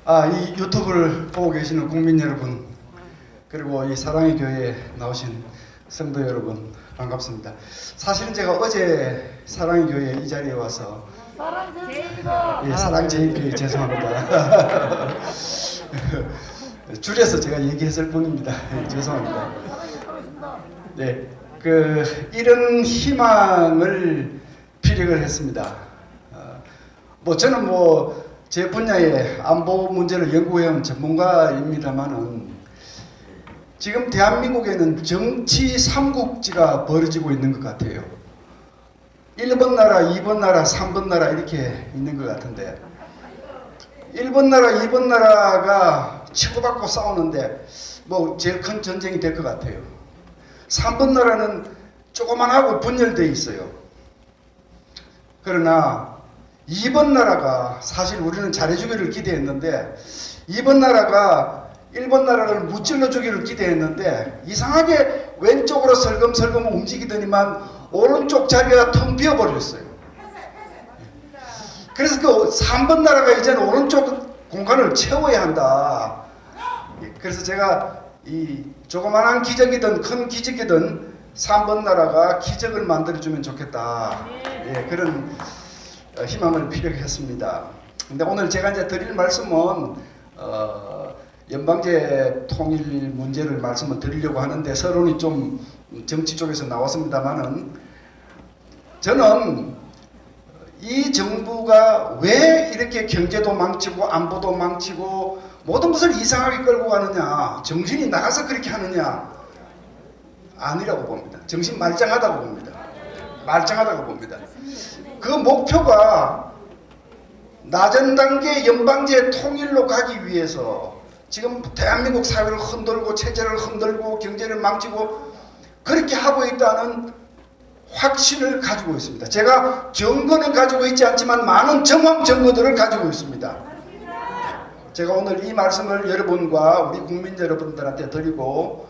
이 유튜브를 보고 계시는 국민 여러분, 그리고 이 사랑의 교회에 나오신 성도 여러분, 반갑습니다. 사실은 제가 어제 사랑의 교회 이 자리에 와서 사랑제일교회 죄송합니다. 줄여서 제가 얘기했을 뿐입니다. 죄송합니다. 네, 이런 희망을 피력을 했습니다. 저는 제 분야의 안보 문제를 연구해온 전문가입니다만은 지금 대한민국에는 정치 삼국지가 벌어지고 있는 것 같아요. 1번 나라, 2번 나라, 3번 나라 이렇게 있는 것 같은데 1번 나라, 2번 나라가 치고받고 싸우는데 제일 큰 전쟁이 될 것 같아요. 3번 나라는 조그만하고 분열되어 있어요. 그러나 2번 나라가 사실 우리는 잘해주기를 기대했는데 2번 나라가 1번 나라를 무찔러 주기를 기대했는데 이상하게 왼쪽으로 설금설금 움직이더니만 오른쪽 자리가 텅 비어버렸어요. 그래서 3번 나라가 이제는 오른쪽 공간을 채워야 한다. 그래서 제가 이 조그만한 기적이든 큰 기적이든 3번 나라가 기적을 만들어주면 좋겠다. 그런 희망을 피력했습니다. 근데 오늘 제가 이제 드릴 말씀은 연방제 통일 문제를 말씀을 드리려고 하는데 서론이 좀 정치 쪽에서 나왔습니다만은 저는 이 정부가 왜 이렇게 경제도 망치고 안보도 망치고 모든 것을 이상하게 끌고 가느냐, 정신이 나가서 그렇게 하느냐, 아니라고 봅니다. 정신 말짱하다고 봅니다. 말짱하다고 봅니다. 그 목표가 낮은 단계 연방제 통일로 가기 위해서 지금 대한민국 사회를 흔들고 체제를 흔들고 경제를 망치고 그렇게 하고 있다는 확신을 가지고 있습니다. 제가 증거는 가지고 있지 않지만 많은 정황 증거들을 가지고 있습니다. 제가 오늘 이 말씀을 여러분과 우리 국민 여러분들한테 드리고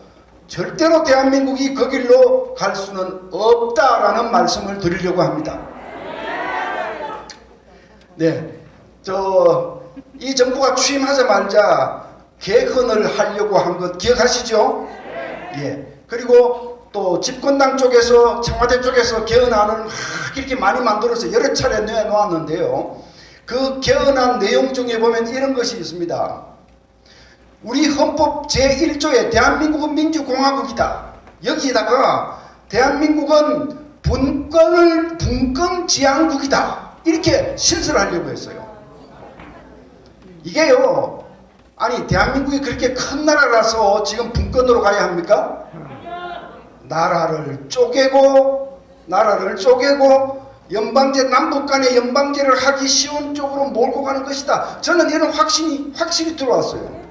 절대로 대한민국이 그 길로 갈 수는 없다라는 말씀을 드리려고 합니다. 네, 이 정부가 취임하자마자 개헌을 하려고 한 것 기억하시죠? 그리고 또 집권당 쪽에서 청와대 쪽에서 개헌안을 막 이렇게 많이 만들어서 여러 차례 내놓았는데요. 그 개헌안 내용 중에 보면 이런 것이 있습니다. 우리 헌법 제1조에 대한민국은 민주공화국이다. 여기에다가 대한민국은 분권지향국이다. 이렇게 실수를 하려고 했어요. 이게요, 아니 대한민국이 그렇게 큰 나라라서 지금 분권으로 가야 합니까? 나라를 쪼개고 연방제, 남북 간의 연방제를 하기 쉬운 쪽으로 몰고 가는 것이다. 저는 이런 확신이 들어왔어요.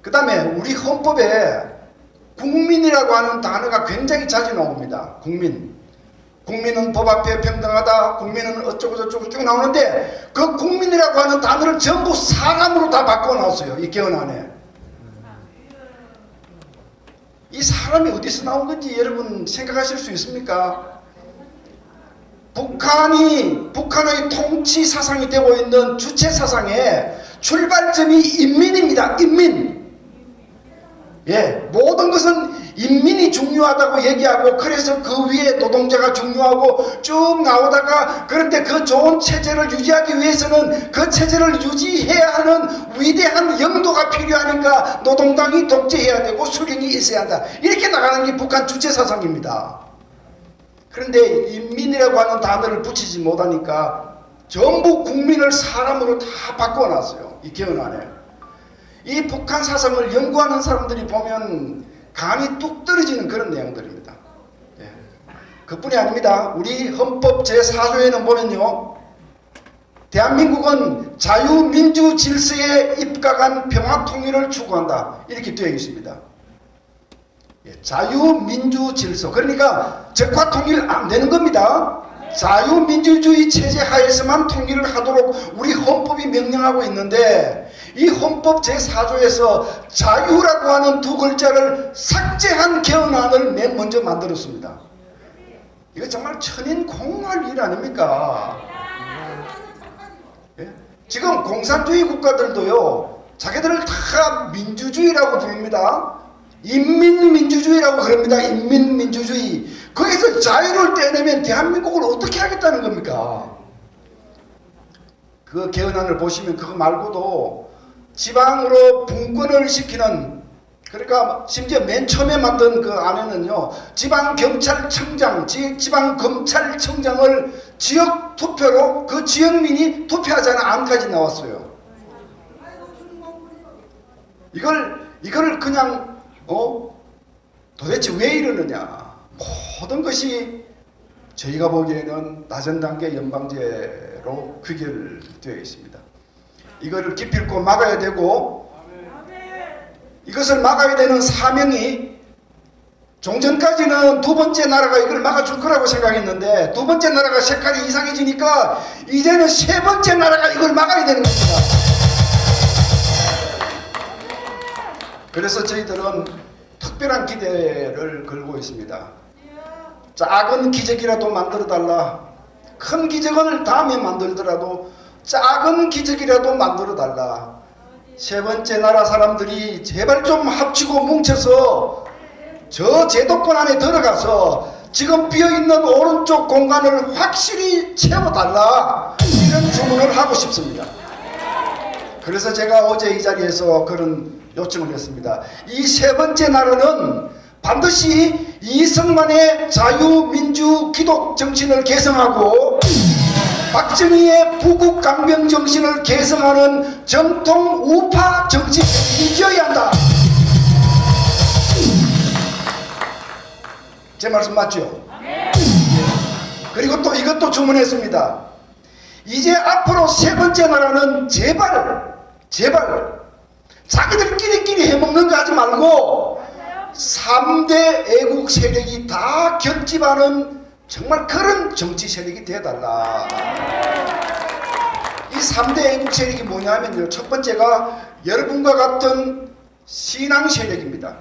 그 다음에 우리 헌법에 국민이라고 하는 단어가 굉장히 자주 나옵니다. 국민은 법 앞에 평등하다. 국민은 어쩌고저쩌고 쭉 나오는데 그 국민이라고 하는 단어를 전부 사람으로 다 바꿔놨어요. 이 개헌안에. 이 사람이 어디서 나온 건지 여러분 생각하실 수 있습니까? 북한의 통치 사상이 되고 있는 주체 사상의 출발점이 인민입니다. 인민. 모든 것은 인민이 중요하다고 얘기하고 그래서 그 위에 노동자가 중요하고 쭉 나오다가 그런데 그 좋은 체제를 유지하기 위해서는 그 체제를 유지해야 하는 위대한 영도가 필요하니까 노동당이 독재해야 되고 수령이 있어야 한다. 이렇게 나가는 게 북한 주체 사상입니다. 그런데 인민이라고 하는 단어를 붙이지 못하니까 전부 국민을 사람으로 다 바꿔놨어요. 이 개헌안에. 이 북한 사상을 연구하는 사람들이 보면 간이 뚝 떨어지는 그런 내용들입니다. 그뿐이 아닙니다. 우리 헌법 제4조에는 보면요, 대한민국은 자유민주 질서에 입각한 평화통일을 추구한다. 이렇게 되어 있습니다. 자유민주 질서, 그러니까 적화통일 안 되는 겁니다. 자유민주주의 체제 하에서만 통일을 하도록 우리 헌법이 명령하고 있는데 이 헌법 제4조에서 자유라고 하는 두 글자를 삭제한 개헌안을 맨 먼저 만들었습니다. 이거 정말 천인공할 일 아닙니까? 지금 공산주의 국가들도요, 자기들을 다 민주주의라고 부릅니다. 인민민주주의라고 그럽니다. 인민민주주의. 거기서 자유를 떼내면 대한민국을 어떻게 하겠다는 겁니까? 그 개헌안을 보시면 그거 말고도 지방으로 분권을 시키는, 그러니까 심지어 맨 처음에 만든 그 안에는요, 지방경찰청장, 지방검찰청장을 지역 투표로 그 지역민이 투표하자는 안까지 나왔어요. 이걸 그냥 도대체 왜 이러느냐. 모든 것이 저희가 보기에는 낮은 단계 연방제로 귀결되어 있습니다. 이거를 기필코 막아야 되고, 이것을 막아야 되는 사명이, 종전까지는 두 번째 나라가 이걸 막아줄 거라고 생각했는데 두 번째 나라가 색깔이 이상해지니까 이제는 세 번째 나라가 이걸 막아야 되는 겁니다. 그래서 저희들은 특별한 기대를 걸고 있습니다. 작은 기적이라도 만들어달라. 큰 기적을 다음에 만들더라도 작은 기적이라도 만들어달라. 세 번째 나라 사람들이 제발 좀 합치고 뭉쳐서 저 제도권 안에 들어가서 지금 비어있는 오른쪽 공간을 확실히 채워달라. 이런 주문을 하고 싶습니다. 그래서 제가 어제 이 자리에서 그런 요청을 했습니다. 이 세 번째 나라는 반드시 이승만의 자유민주 기독 정신을 계승하고 박정희의 부국강병 정신을 계승하는 정통 우파 정신이 되어야 한다. 제 말씀 맞죠? 그리고 또 이것도 주문했습니다. 이제 앞으로 세 번째 나라는 제발 자기들끼리 해먹는 거 하지 말고 3대 애국 세력이 다 결집하는 정말 그런 정치 세력이 되어달라. 이 3대 애국 세력이 뭐냐면요, 첫 번째가 여러분과 같은 신앙 세력입니다.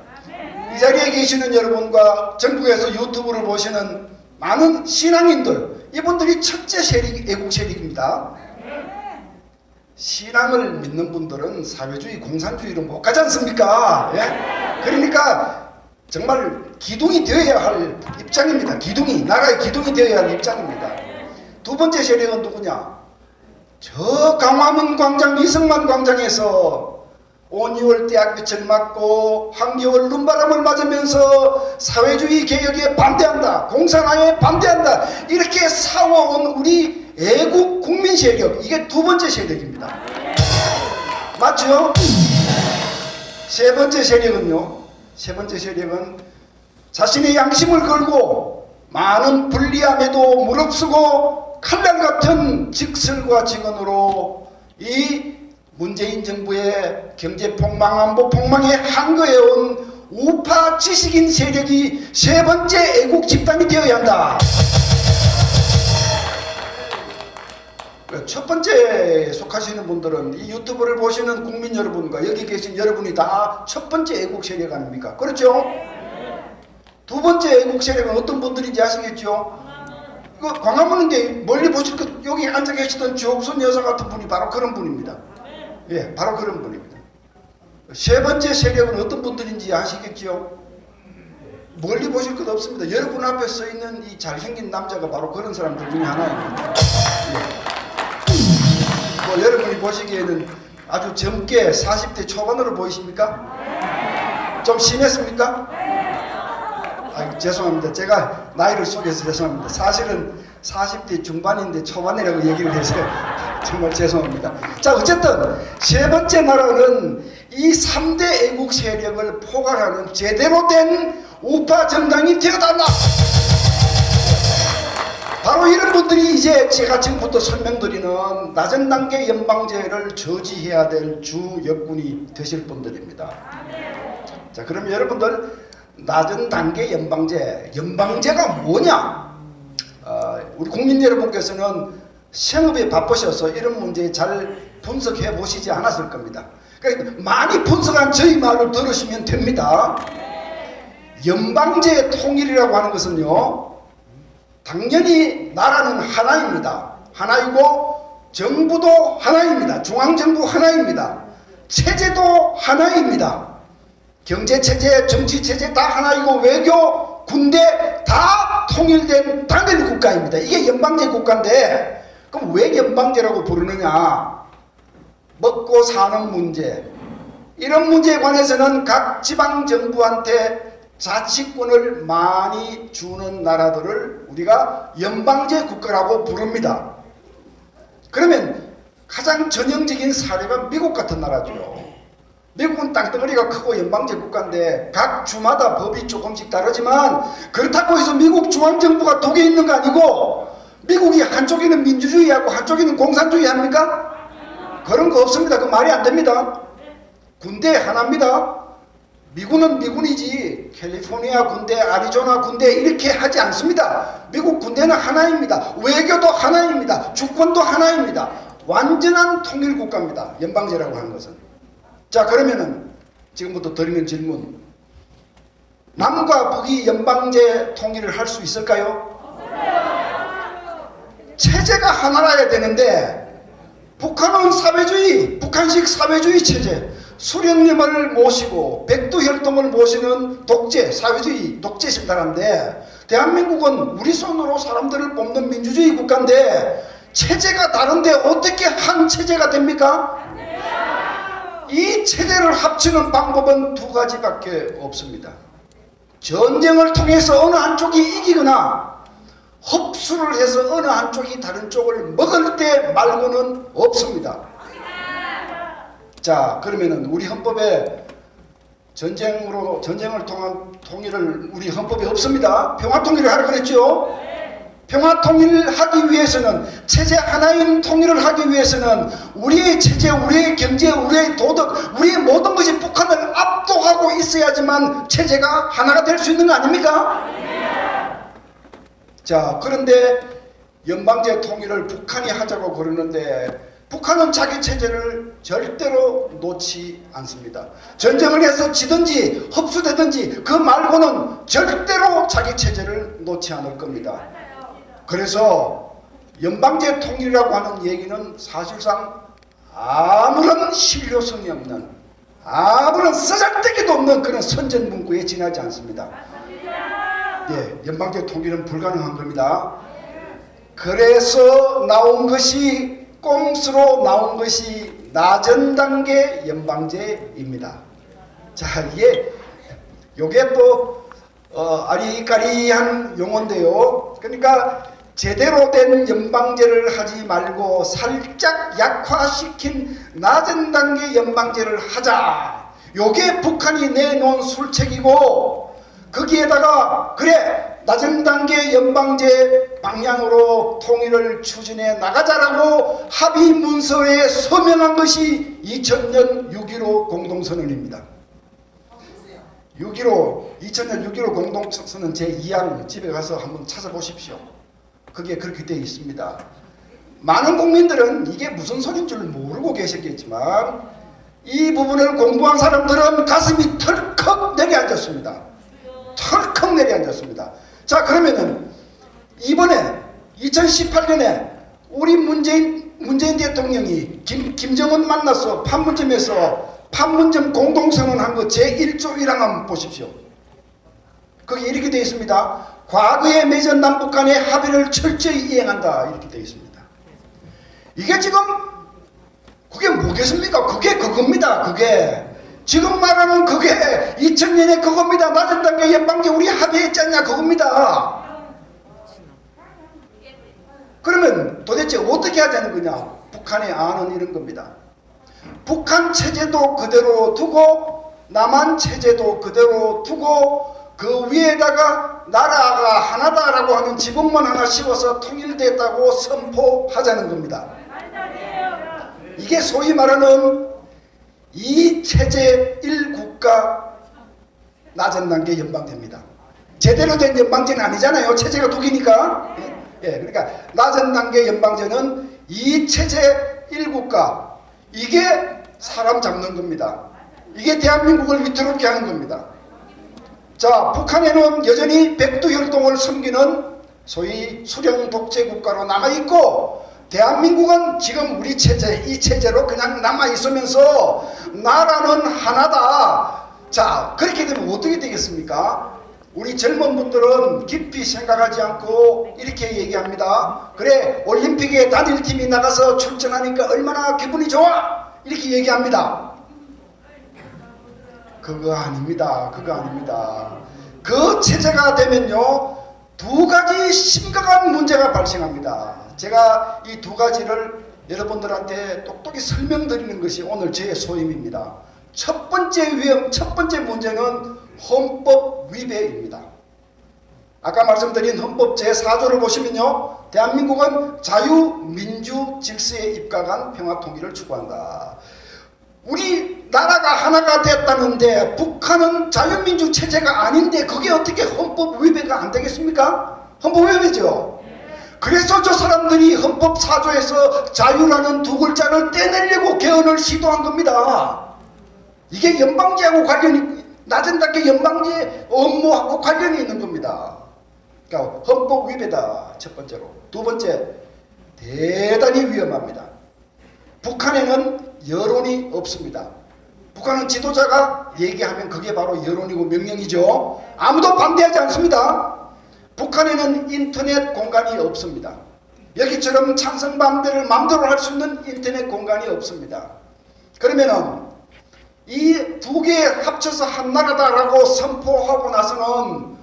이 자리에 계시는 여러분과 전국에서 유튜브를 보시는 많은 신앙인들, 이분들이 첫째 세력, 애국 세력입니다. 신앙을 믿는 분들은 사회주의, 공산주의로 못 가지 않습니까? 예? 그러니까 정말 기둥이 되어야 할 입장입니다. 나라의 기둥이 되어야 할 입장입니다. 두 번째 세력은 누구냐? 저 강화문 광장, 이승만 광장에서 온 2월 대학빛을 맞고 한겨울 눈바람을 맞으면서 사회주의 개혁에 반대한다, 공산화에 반대한다, 이렇게 싸워온 우리 애국 국민 세력, 이게 두 번째 세력입니다. 맞죠? 세 번째 세력은 자신의 양심을 걸고 많은 불리함에도 무릅쓰고 칼날같은 직설과 직언으로 이 문재인 정부의 경제폭망, 안보폭망에 한거해온 우파 지식인 세력이 세 번째 애국 집단이 되어야 한다. 첫 번째에 속하시는 분들은 이 유튜브를 보시는 국민 여러분과 여기 계신 여러분이 다 첫 번째 애국 세력 아닙니까? 그렇죠? 두 번째 애국 세력은 어떤 분들인지 아시겠죠? 그 광화문인데 멀리 보실 것, 여기 앉아 계시던 주옥순 여사 같은 분이 바로 그런 분입니다. 예, 바로 그런 분입니다. 세 번째 세력은 어떤 분들인지 아시겠죠? 멀리 보실 것 없습니다. 여러분 앞에 서 있는 이 잘생긴 남자가 바로 그런 사람들 중에 하나입니다. 예. 뭐 여러분이 보시기에는 아주 젊게 40대 초반으로 보이십니까? 좀 심했습니까? 죄송합니다. 제가 나이를 속여서 죄송합니다. 사실은 40대 중반인데 초반이라고 얘기를 해서 정말 죄송합니다. 자, 어쨌든 세 번째 나라는 이 3대 애국 세력을 포괄하는 제대로 된 우파 정당이 되어달라. 바로 이런 분들이 이제 제가 지금부터 설명드리는 낮은 단계 연방제를 저지해야 될 주 역군이 되실 분들입니다. 자, 그럼 여러분들 낮은 단계 연방제가 뭐냐? 우리 국민 여러분께서는 생업에 바쁘셔서 이런 문제 잘 분석해 보시지 않았을 겁니다. 그러니까 많이 분석한 저희 말을 들으시면 됩니다. 연방제 통일이라고 하는 것은요, 당연히 나라는 하나입니다. 하나이고 정부도 하나입니다. 중앙정부 하나입니다. 체제도 하나입니다. 경제체제, 정치체제 다 하나이고 외교, 군대 다 통일된 단일 국가입니다. 이게 연방제 국가인데 그럼 왜 연방제라고 부르느냐? 먹고 사는 문제, 이런 문제에 관해서는 각 지방정부한테 자치권을 많이 주는 나라들을 우리가 연방제 국가라고 부릅니다. 그러면 가장 전형적인 사례가 미국 같은 나라죠. 미국은 땅덩어리가 크고 연방제 국가인데 각 주마다 법이 조금씩 다르지만 그렇다고 해서 미국 중앙정부가 독에 있는 거 아니고 미국이 한쪽에는 민주주의하고 한쪽에는 공산주의 합니까? 그런 거 없습니다. 그 말이 안 됩니다. 군대 하나입니다. 미군은 미군이지 캘리포니아 군대, 아리조나 군대 이렇게 하지 않습니다. 미국 군대는 하나입니다. 외교도 하나입니다. 주권도 하나입니다. 완전한 통일국가입니다. 연방제라고 하는 것은. 자, 그러면은 지금부터 드리는 질문, 남과 북이 연방제 통일을 할 수 있을까요? 체제가 하나라야 되는데 북한은 사회주의, 북한식 사회주의 체제, 수령님을 모시고 백두혈통을 모시는 독재, 사회주의 독재 신나라인데 대한민국은 우리 손으로 사람들을 뽑는 민주주의 국가인데 체제가 다른데 어떻게 한 체제가 됩니까? 이 체제를 합치는 방법은 두 가지밖에 없습니다. 전쟁을 통해서 어느 한쪽이 이기거나 흡수를 해서 어느 한쪽이 다른 쪽을 먹을 때 말고는 없습니다. 자, 그러면은 우리 헌법에 전쟁을 통한 통일을 우리 헌법에 없습니다. 평화 통일을 하라고 그랬죠. 평화 통일을 하기 위해서는, 체제 하나인 통일을 하기 위해서는 우리의 체제, 우리의 경제, 우리의 도덕, 우리의 모든 것이 북한을 압도하고 있어야지만 체제가 하나가 될 수 있는 거 아닙니까? 자, 그런데 연방제 통일을 북한이 하자고 그러는데 북한은 자기 체제를 절대로 놓지 않습니다. 전쟁을 해서 지든지 흡수되든지 그 말고는 절대로 자기 체제를 놓지 않을 겁니다. 그래서 연방제 통일이라고 하는 얘기는 사실상 아무런 실효성이 없는, 아무런 쓰잘데기도 없는 그런 선전문구에 지나지 않습니다. 예, 연방제 통일은 불가능한 겁니다. 그래서 나온 것이, 꼼수로 나온 것이 낮은 단계 연방제입니다. 자, 요게 또 아리까리한 용어인데요. 그러니까 제대로 된 연방제를 하지 말고 살짝 약화시킨 낮은 단계 연방제를 하자. 요게 북한이 내놓은 술책이고, 거기에다가 그래 낮은 단계 연방제 방향으로 통일을 추진해 나가자라고 합의 문서에 서명한 것이 2000년 6.15 공동선언입니다. 2000년 6.15 공동선언 제2항 집에 가서 한번 찾아보십시오. 그게 그렇게 되어 있습니다. 많은 국민들은 이게 무슨 소리인 줄 모르고 계셨겠지만 이 부분을 공부한 사람들은 가슴이 털컥 내려앉았습니다. 털컥 내려앉았습니다. 자, 그러면은 이번에 2018년에 우리 문재인 대통령이 김정은 만나서 판문점에서 판문점 공동선언한 거 제1조 1항 한번 보십시오. 거기 이렇게 되어 있습니다. 과거에 맺은 남북 간의 합의를 철저히 이행한다, 이렇게 되어 있습니다. 이게 지금 그게 뭐겠습니까? 그게 그겁니다. 그게 지금 말하는 그게 2000년에 그겁니다. 낮은 단계 연방제 우리 합의했잖냐, 그겁니다. 그러면 도대체 어떻게 하자는 거냐? 북한의 안은 이런 겁니다. 북한 체제도 그대로 두고 남한 체제도 그대로 두고 그 위에다가 나라가 하나다라고 하는 지붕만 하나 씌워서 통일됐다고 선포하자는 겁니다. 이게 소위 말하는 이 체제 1국가 낮은 단계 연방제입니다. 제대로 된 연방제는 아니잖아요. 체제가 두 개니까. 예, 그러니까 낮은 단계 연방제는 이 체제 1국가, 이게 사람 잡는 겁니다. 이게 대한민국을 위태롭게 하는 겁니다. 자, 북한에는 여전히 백두혈통을 섬기는 소위 수령 독재 국가로 남아있고, 대한민국은 지금 우리 체제, 이 체제로 그냥 남아 있으면서 나라는 하나다. 자, 그렇게 되면 어떻게 되겠습니까? 우리 젊은 분들은 깊이 생각하지 않고 이렇게 얘기합니다. 그래, 올림픽에 단일팀이 나가서 출전하니까 얼마나 기분이 좋아! 이렇게 얘기합니다. 그거 아닙니다. 그거 아닙니다. 그 체제가 되면요, 두 가지 심각한 문제가 발생합니다. 제가 이 두 가지를 여러분들한테 똑똑히 설명드리는 것이 오늘 제 소임입니다. 첫 번째 위험, 첫 번째 문제는 헌법 위배입니다. 아까 말씀드린 헌법 제4조를 보시면요, 대한민국은 자유민주 질서에 입각한 평화통일을 추구한다. 우리 나라가 하나가 됐다는데 북한은 자유민주 체제가 아닌데 그게 어떻게 헌법 위배가 안 되겠습니까? 헌법 위배죠. 그래서 저 사람들이 헌법 4조에서 자유라는 두 글자를 떼내려고 개헌을 시도한 겁니다. 이게 연방제하고 관련이, 낮은 단계 연방제 업무하고 관련이 있는 겁니다. 그러니까 헌법 위배다, 첫 번째로. 두 번째, 대단히 위험합니다. 북한에는 여론이 없습니다. 북한은 지도자가 얘기하면 그게 바로 여론이고 명령이죠. 아무도 반대하지 않습니다. 북한에는 인터넷 공간이 없습니다. 여기처럼 찬성반대를 마음대로 할 수 있는 인터넷 공간이 없습니다. 그러면은 이 두 개 합쳐서 한 나라다라고 선포하고 나서는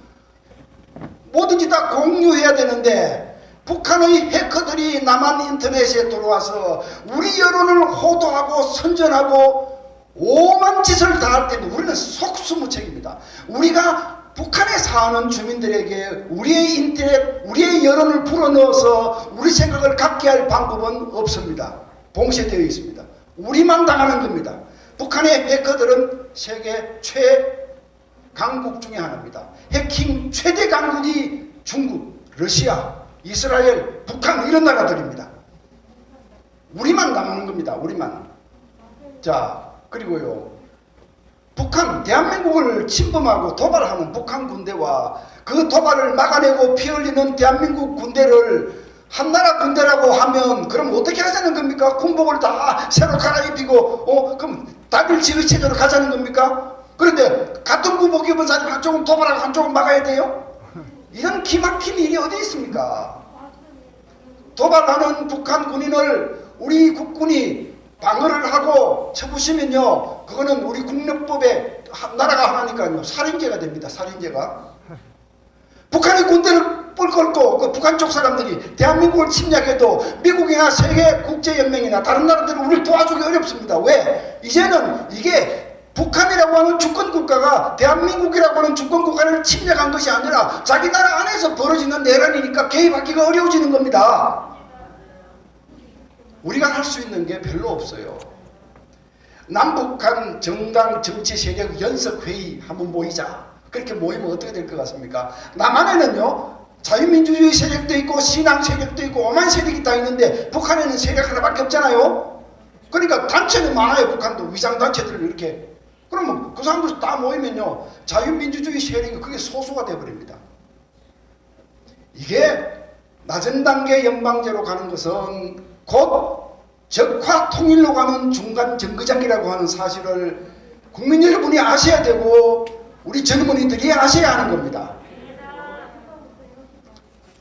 뭐든지 다 공유해야 되는데 북한의 해커들이 남한 인터넷에 들어와서 우리 여론을 호도하고 선전하고 오만 짓을 다 할 때는 우리는 속수무책입니다. 우리가 북한에 사는 주민들에게 우리의 인터넷, 우리의 여론을 불어넣어서 우리 생각을 갖게 할 방법은 없습니다. 봉쇄되어 있습니다. 우리만 당하는 겁니다. 북한의 해커들은 세계 최강국 중에 하나입니다. 해킹 최대 강국이 중국, 러시아, 이스라엘, 북한 이런 나라들입니다. 우리만 당하는 겁니다. 우리만. 자, 그리고요, 북한, 대한민국을 침범하고 도발하는 북한 군대와 그 도발을 막아내고 피 흘리는 대한민국 군대를 한나라 군대라고 하면 그럼 어떻게 하자는 겁니까? 군복을 다 새로 갈아입히고 그럼 다일치의 체제로 가자는 겁니까? 그런데 같은 군복 입은 사람 한쪽은 도발하고 한쪽은 막아야 돼요? 이런 기막힌 일이 어디 있습니까? 도발하는 북한 군인을 우리 국군이 방어를 하고 쳐부시면요, 그거는 우리 국력법에 나라가 하나니까요 살인죄가 됩니다. 살인죄가. 북한의 군대를 뻘걸고 그 북한 쪽 사람들이 대한민국을 침략해도 미국이나 세계 국제연맹이나 다른 나라들은 우리를 도와주기 어렵습니다. 왜? 이제는 이게 북한이라고 하는 주권국가가 대한민국이라고 하는 주권국가를 침략한 것이 아니라 자기 나라 안에서 벌어지는 내란이니까 개입하기가 어려워지는 겁니다. 우리가 할 수 있는 게 별로 없어요. 남북한 정당 정치 세력 연석회의 한번 모이자. 그렇게 모이면 어떻게 될 것 같습니까? 남한에는요, 자유민주주의 세력도 있고 신앙 세력도 있고 오만 세력이 다 있는데 북한에는 세력 하나밖에 없잖아요. 그러니까 단체는 많아요. 북한도 위장단체들을 이렇게. 그러면 그 사람들 다 모이면요, 자유민주주의 세력이 그게 소수가 되어버립니다. 이게 낮은 단계 연방제로 가는 것은 곧 적화 통일로 가는 중간 정거장이라고 하는 사실을 국민 여러분이 아셔야 되고 우리 젊은이들이 아셔야 하는 겁니다.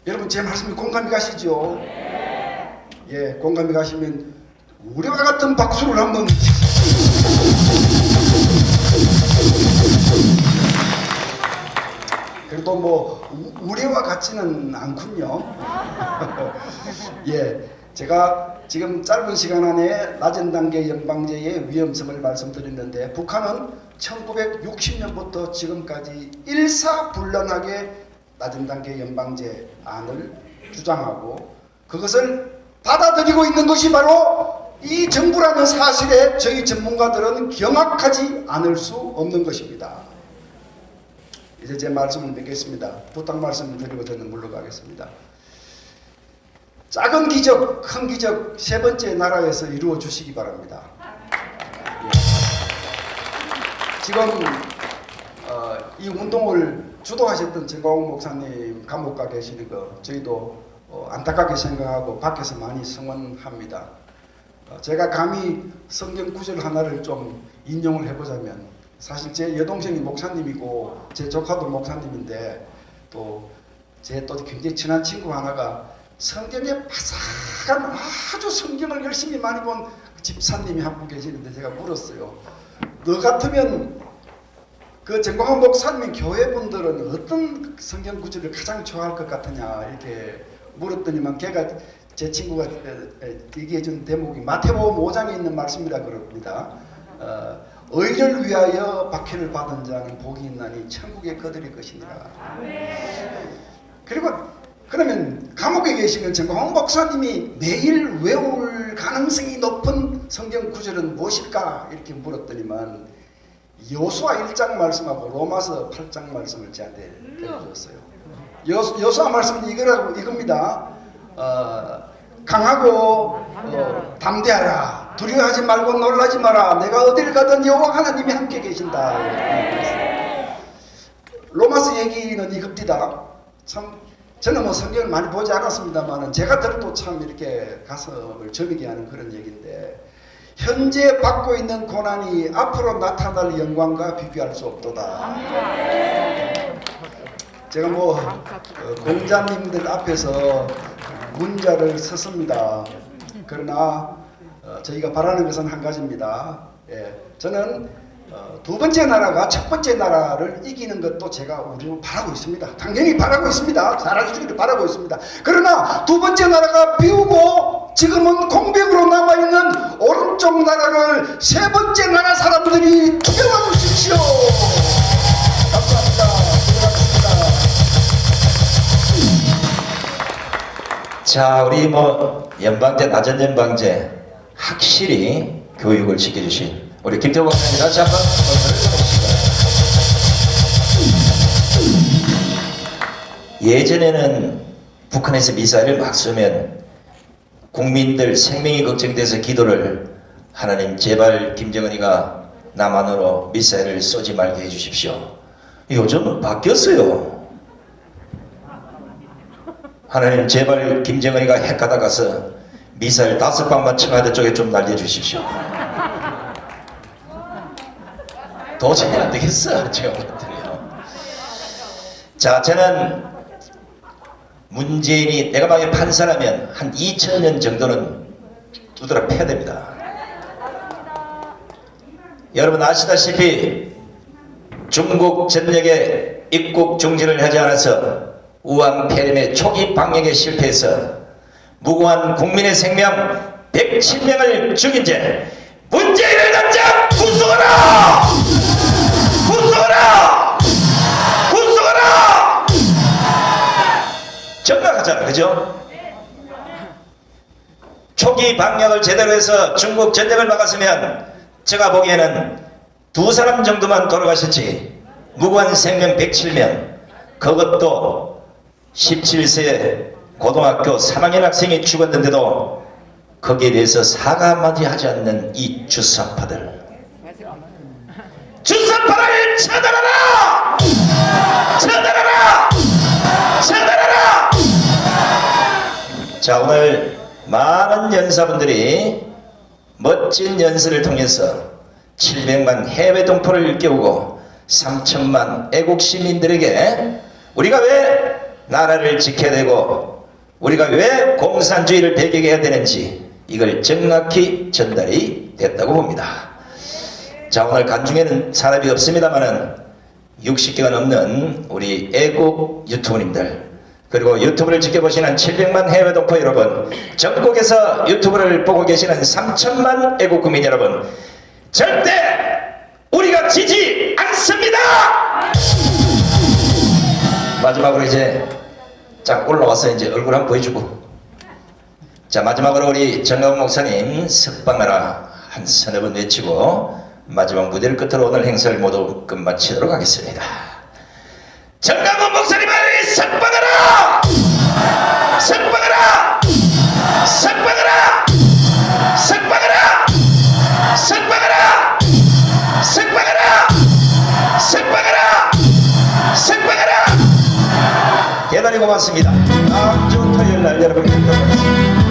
여러분 제 말씀이 공감이 가시죠? 예, 공감이 가시면 우리와 같은 박수를 한번. 그래도 뭐 우리와 같지는 않군요. 예, 제가 지금 짧은 시간 안에 낮은 단계 연방제의 위험성을 말씀드렸는데 북한은 1960년부터 지금까지 일사불란하게 낮은 단계 연방제 안을 주장하고 그것을 받아들이고 있는 것이 바로 이 정부라는 사실에 저희 전문가들은 경악하지 않을 수 없는 것입니다. 이제 제 말씀을 맺겠습니다. 부탁 말씀을 드리고 저는 물러가겠습니다. 작은 기적, 큰 기적 세 번째 나라에서 이루어 주시기 바랍니다. 예. 지금 이 운동을 주도하셨던 정광훈 목사님 감옥 가 계시는 거 저희도 안타깝게 생각하고 밖에서 많이 성원합니다. 제가 감히 성경 구절 하나를 좀 인용을 해보자면, 사실 제 여동생이 목사님이고 제 조카도 목사님인데 또 제 또 굉장히 친한 친구 하나가 성경에 바삭한 아주 성경을 열심히 많이 본 집사님이 한 분 계시는데 제가 물었어요. 너 같으면 그 정광훈 목사님 교회 분들은 어떤 성경 구절을 가장 좋아할 것 같으냐 이렇게 물었더니만 걔가 제 친구가 얘기해 준 대목이 마태복음 5장에 있는 말씀이라 그럽니다. 의를 위하여 박해를 받은 자는 복이 있나니 천국에 거두릴 것이니라. 그리고 그러면 감옥에 계시는 정광훈 목사님이 매일 외울 가능성이 높은 성경 구절은 무엇일까 이렇게 물었더니만 여호수아 1장 말씀하고 로마서 8장 말씀을 저한테 해주셨어요. 여호수아 말씀은 이겁니다. 강하고 담대하라. 두려워하지 말고 놀라지 마라. 내가 어딜 가든 여호와 하나님이 함께 계신다. 로마서 얘기는 이겁니다. 참 저는 뭐 성경을 많이 보지 않았습니다만 제가 들어도 참 이렇게 가슴을 저리게 하는 그런 얘기인데, 현재 받고 있는 고난이 앞으로 나타날 영광과 비교할 수 없도다. 제가 뭐 공자님들 앞에서 문자를 썼습니다. 그러나 저희가 바라는 것은 한 가지입니다. 저는 두 번째 나라가 첫 번째 나라를 이기는 것도 제가 우리 바라고 있습니다. 당연히 바라고 있습니다. 잘해주기를 바라고 있습니다. 그러나 두 번째 나라가 비우고 지금은 공백으로 남아있는 오른쪽 나라를 세 번째 나라 사람들이 채워 주십시오. 감사합니다. 수고하셨습니다. 자, 우리 뭐 연방제, 낮은 연방제 확실히 교육을 시켜주신 우리 김태호 박사님 다시 한번 예전에는 북한에서 미사일을 막 쏘면 국민들 생명이 걱정돼서 기도를, 하나님 제발 김정은이가 남한으로 미사일을 쏘지 말게 해주십시오. 요즘은 바뀌었어요. 하나님 제발 김정은이가 핵하다 가서 미사일 5방만 청와대 쪽에 좀 날려주십시오. 도저히 안 되겠어. 제가 보더라고요. 자, 저는 문재인이 내가 만약에 판사라면 한 2000년 정도는 두드려 패야 됩니다. 여러분 아시다시피 중국 전역에 입국 중지를 하지 않아서 우한 폐렴의 초기 방역에 실패해서 무고한 국민의 생명 107명을 죽인 죄, 문재인을 당장 구속하라! 구속하라! 구속하라! 정각하잖아, 그죠? 초기 방역을 제대로 해서 중국 전역을 막았으면 제가 보기에는 2사람 정도만 돌아가셨지, 무고한 생명 107명, 그것도 17세 고등학교 3학년 학생이 죽었는데도 거기에 대해서 사과 한마디 하지 않는 이 주사파들, 주사파를 처단하라! 처단하라! 처단하라! 자, 오늘 많은 연사분들이 멋진 연설을 통해서 700만 해외 동포를 일깨우고 3천만 애국 시민들에게 우리가 왜 나라를 지켜야 되고 우리가 왜 공산주의를 배격해야 되는지 이걸 정확히 전달이 됐다고 봅니다. 자, 오늘 간중에는 사람이 없습니다만은 60개가 넘는 우리 애국 유튜브님들, 그리고 유튜브를 지켜보시는 700만 해외 동포 여러분, 전국에서 유튜브를 보고 계시는 3천만 애국 국민 여러분, 절대 우리가 지지 않습니다. 마지막으로 이제 쫙 올라와서 이제 얼굴 한번 보여주고, 자, 마지막으로 우리 정광훈 목사님 석방하라 한 서너 번 외치고 마지막 무대를 끝으로 오늘 행사를 모두 끝마치도록 하겠습니다. 정광훈 목사님을 석방하라! 석방하라! 석방하라! 석방하라! 석방하라! 석방하라! 석방하라! 석방하라! 대단히 고맙습니다. 다음 주 토요일 날 여러분께 뵙도록 하겠습니다.